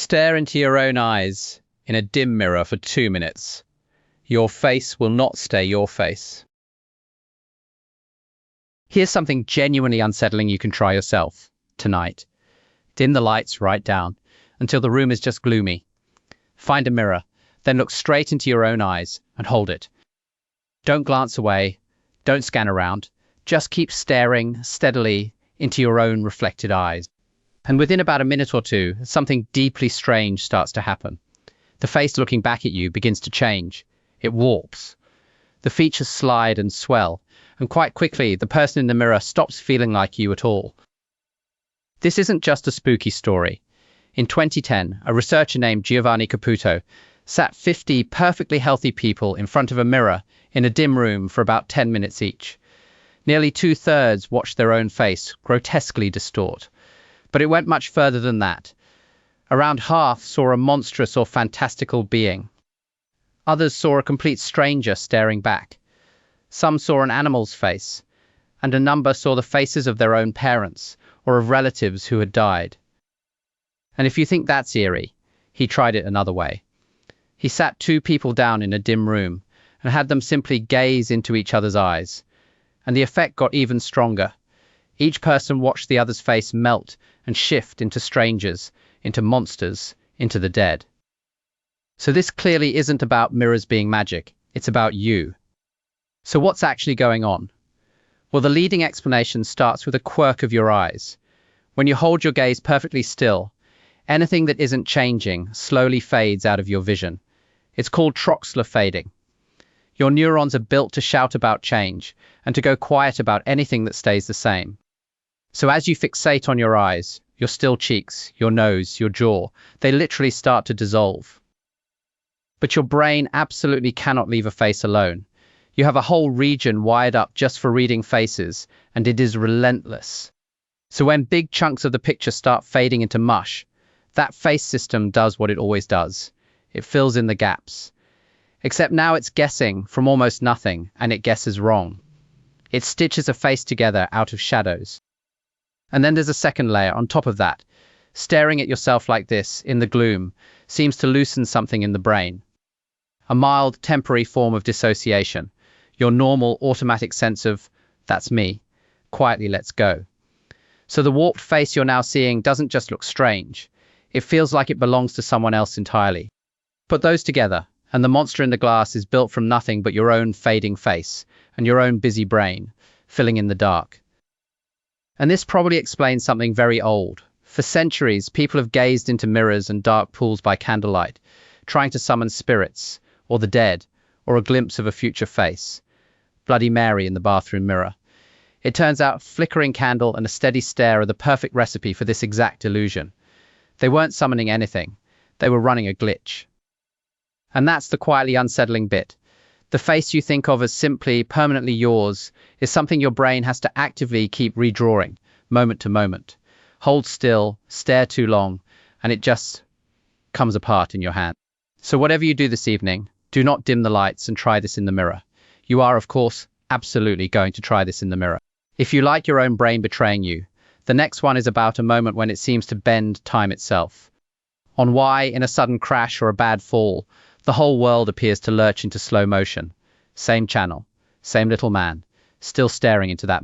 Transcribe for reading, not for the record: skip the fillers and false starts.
Stare into your own eyes in a dim mirror for 2 minutes. Your face will not stay your face. Here's something genuinely unsettling you can try yourself tonight. Dim the lights right down until the room is just gloomy. Find a mirror, then look straight into your own eyes and hold it. Don't glance away, don't scan around, just keep staring steadily into your own reflected eyes. And within about a minute or two, something deeply strange starts to happen. The face looking back at you begins to change. It warps. The features slide and swell, and quite quickly the person in the mirror stops feeling like you at all. This isn't just a spooky story. In 2010, a researcher named Giovanni Caputo sat 50 perfectly healthy people in front of a mirror in a dim room for about 10 minutes each. Nearly 2/3 watched their own face grotesquely distort. But it went much further than that. Around half saw a monstrous or fantastical being. Others saw a complete stranger staring back. Some saw an animal's face, and a number saw the faces of their own parents or of relatives who had died. And if you think that's eerie, he tried it another way. He sat 2 people down in a dim room and had them simply gaze into each other's eyes. And the effect got even stronger. Each person watched the other's face melt and shift into strangers, into monsters, into the dead. So this clearly isn't about mirrors being magic, it's about you. So what's actually going on? Well, the leading explanation starts with a quirk of your eyes. When you hold your gaze perfectly still, anything that isn't changing slowly fades out of your vision. It's called Troxler fading. Your neurons are built to shout about change and to go quiet about anything that stays the same. So as you fixate on your eyes, your still cheeks, your nose, your jaw, they literally start to dissolve. But your brain absolutely cannot leave a face alone. You have a whole region wired up just for reading faces, and it is relentless. So when big chunks of the picture start fading into mush, that face system does what it always does. It fills in the gaps. Except now it's guessing from almost nothing, and it guesses wrong. It stitches a face together out of shadows. And then there's a second layer on top of that. Staring at yourself like this, in the gloom, seems to loosen something in the brain. A mild, temporary form of dissociation. Your normal, automatic sense of, that's me, quietly lets go. So the warped face you're now seeing doesn't just look strange. It feels like it belongs to someone else entirely. Put those together, and the monster in the glass is built from nothing but your own fading face and your own busy brain, filling in the dark. And this probably explains something very old. For centuries, people have gazed into mirrors and dark pools by candlelight, trying to summon spirits, or the dead, or a glimpse of a future face. Bloody Mary in the bathroom mirror. It turns out flickering candle and a steady stare are the perfect recipe for this exact illusion. They weren't summoning anything. They were running a glitch. And that's the quietly unsettling bit. The face you think of as simply, permanently yours is something your brain has to actively keep redrawing, moment to moment. Hold still, stare too long, and it just comes apart in your hand. So whatever you do this evening, do not dim the lights and try this in the mirror. You are, of course, absolutely going to try this in the mirror. If you like your own brain betraying you, the next one is about a moment when it seems to bend time itself. On why, in a sudden crash or a bad fall, the whole world appears to lurch into slow motion. Same channel, same little man, still staring into that mirror.